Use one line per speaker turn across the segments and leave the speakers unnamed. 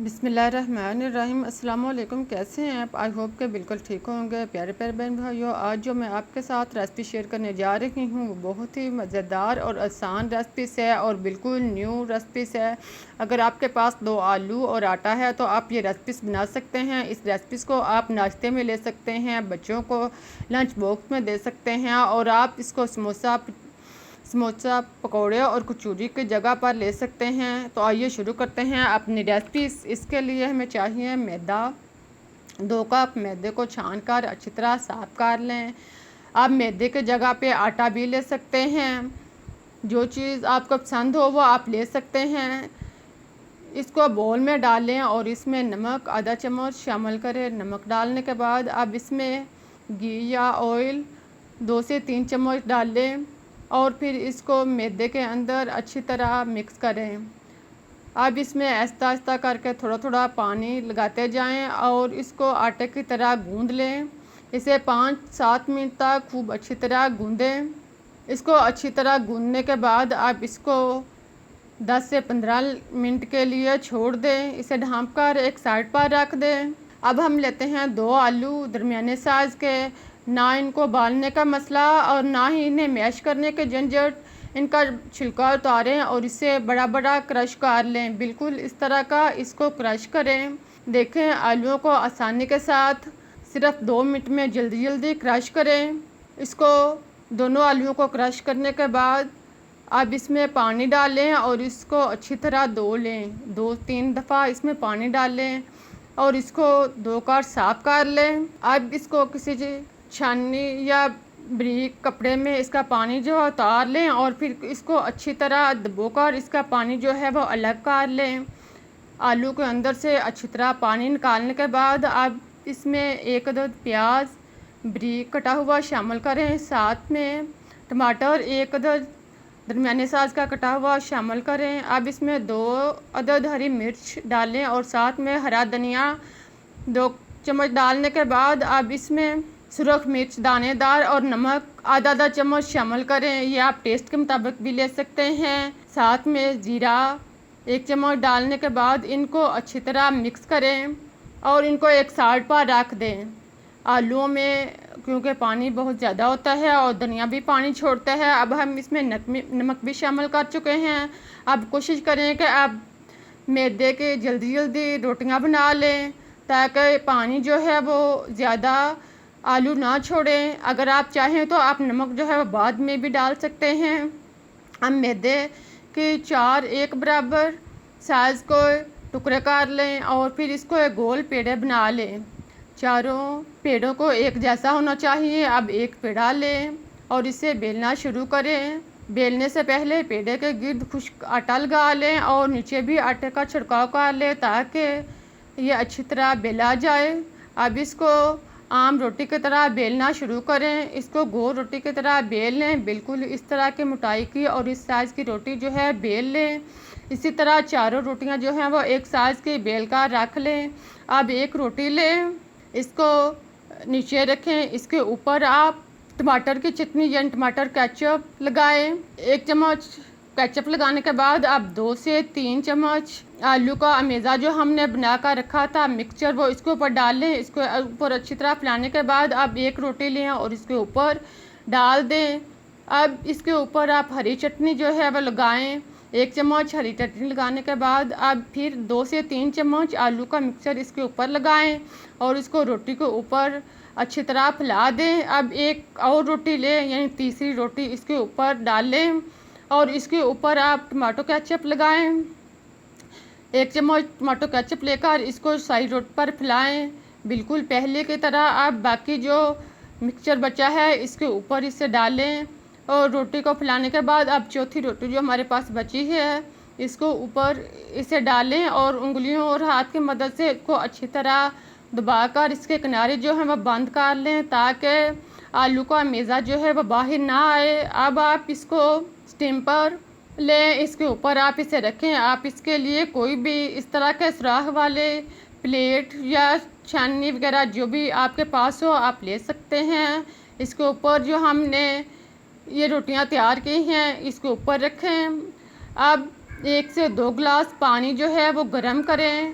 बिस्मिल्लाहिर्रहमानिर्रहीम। अस्सलाम वालेकुम। कैसे हैं आप? आई होप के बिल्कुल ठीक होंगे। प्यारे प्यारे बहन भाइयों, आज जो मैं आपके साथ रेसिपी शेयर करने जा रही हूँ वो बहुत ही मज़ेदार और आसान रेसिपीस है और बिल्कुल न्यू रेसिपीस है। अगर आपके पास 2 आलू और आटा है तो आप ये रेसिपीस बना सकते हैं। इस रेसिपीस को आप नाश्ते में ले सकते हैं, बच्चों को लंच बॉक्स में दे सकते हैं और आप इसको समोसा, पकौड़े और कचौरी की जगह पर ले सकते हैं। तो आइए शुरू करते हैं अपनी रेसिपी। इसके लिए हमें चाहिए मैदा। 2 कप मैदे को छान कर अच्छी तरह साफ़ कर लें। आप मैदे की जगह पे आटा भी ले सकते हैं। जो चीज़ आपको पसंद हो वो आप ले सकते हैं। इसको बाउल में डालें और इसमें नमक आधा चम्मच शामिल करें। नमक डालने के बाद अब इसमें घी या ऑयल 2 से 3 चम्मच डालें और फिर इसको मैदे के अंदर अच्छी तरह मिक्स करें। अब इसमें आहिस्ता आहिस्ता करके थोड़ा थोड़ा पानी लगाते जाएं और इसको आटे की तरह गूंद लें। इसे 5-7 मिनट तक खूब अच्छी तरह गूंदें। इसको अच्छी तरह गूंदने के बाद आप इसको 10 से 15 मिनट के लिए छोड़ दें। इसे ढाँप कर एक साइड पर रख दें। अब हम लेते हैं 2 आलू दरमियाने साइज़ के। ना इनको बालने का मसला और ना ही इन्हें मैश करने के झंझट। इनका छिलका उतारें और इसे बड़ा बड़ा क्रश कर लें। बिल्कुल इस तरह का इसको क्रश करें। देखें आलूओं को आसानी के साथ सिर्फ 2 मिनट में जल्दी जल्दी क्रश करें। इसको दोनों आलूओं को क्रश करने के बाद अब इसमें पानी डालें और इसको अच्छी तरह धो लें। 2-3 दफ़ा इसमें पानी डालें और इसको धोकर साफ़ कर लें। अब इसको किसी छाननी या बारीक कपड़े में इसका पानी जो है उतार लें और फिर इसको अच्छी तरह दबोकर इसका पानी जो है वो अलग कर लें। आलू के अंदर से अच्छी तरह पानी निकालने के बाद अब इसमें 1 अदद प्याज बारीक कटा हुआ शामिल करें। साथ में टमाटर 1 अदद दरमियाने साइज़ का कटा हुआ शामिल करें। अब इसमें 2 अदद हरी मिर्च डालें और साथ में हरा धनिया 2 चम्मच डालने के बाद अब इसमें सुरख मिर्च दानेदार और नमक आधा चम्मच शामिल करें। ये आप टेस्ट के मुताबिक भी ले सकते हैं। साथ में जीरा 1 चम्मच डालने के बाद इनको अच्छी तरह मिक्स करें और इनको एक साइड पर रख दें। आलूओं में क्योंकि पानी बहुत ज़्यादा होता है और धनिया भी पानी छोड़ता है। अब हम इसमें नमक भी शामिल कर चुके हैं। अब कोशिश करें कि आप मैदे के जल्दी जल्दी रोटियां बना लें ताकि पानी जो है वो ज़्यादा आलू ना छोड़ें। अगर आप चाहें तो आप नमक जो है वो बाद में भी डाल सकते हैं। हम मैदे के 4 एक बराबर साइज़ को टुकड़े कर लें और फिर इसको एक गोल पेड़े बना लें। चारों पेड़ों को एक जैसा होना चाहिए। अब एक पेड़ा लें और इसे बेलना शुरू करें। बेलने से पहले पेड़े के गिर्द खुश्क आटा लगा लें और नीचे भी आटे का छिड़काव कर लें ताकि ये अच्छी तरह बेला जाए। अब इसको आम रोटी की तरह बेलना शुरू करें। इसको गोल रोटी की तरह बेल लें। बिल्कुल इस तरह की मोटाई की और इस साइज़ की रोटी जो है बेल लें। इसी तरह चारों रोटियां जो हैं वो एक साइज़ की बेल कर रख लें। अब एक रोटी लें, इसको नीचे रखें। इसके ऊपर आप टमाटर की चटनी यानी टमाटर केचप लगाएं। 1 चम्मच केचप लगाने के बाद अब 2 से 3 चम्मच आलू का अमेज़ा जो हमने बना कर रखा था मिक्सचर वो इसके ऊपर डाल लें। इसको ऊपर अच्छी तरह फैलाने के बाद अब एक रोटी लें और इसके ऊपर डाल दें। अब इसके ऊपर आप हरी चटनी जो है वो लगाएं। 1 चम्मच हरी चटनी लगाने के बाद अब फिर 2 से 3 चम्मच आलू का मिक्सचर इसके ऊपर लगाएं और इसको रोटी के ऊपर अच्छी तरह फैला दें। अब एक और रोटी लें यानी तीसरी रोटी इसके ऊपर डालें और इसके ऊपर आप टमाटो केचप लगाएं। 1 चम्मच टमाटो केचप लेकर इसको सारी रोटी पर फैलाएं। बिल्कुल पहले की तरह आप बाकी जो मिक्सचर बचा है इसके ऊपर इसे डालें और रोटी को फैलाने के बाद अब चौथी रोटी जो हमारे पास बची है इसको ऊपर इसे डालें और उंगलियों और हाथ की मदद से इसको अच्छी तरह दबाकर इसके किनारे जो है वह बंद कर लें ताकि आलू का अमेज़ा जो है वह बाहर ना आए। अब आप इसको स्टीम पर लें। इसके ऊपर आप इसे रखें। आप इसके लिए कोई भी इस तरह के सुराख वाले प्लेट या छाननी वगैरह जो भी आपके पास हो आप ले सकते हैं। इसके ऊपर जो हमने ये रोटियां तैयार की हैं इसके ऊपर रखें। अब 1 से 2 गिलास पानी जो है वो गर्म करें।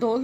2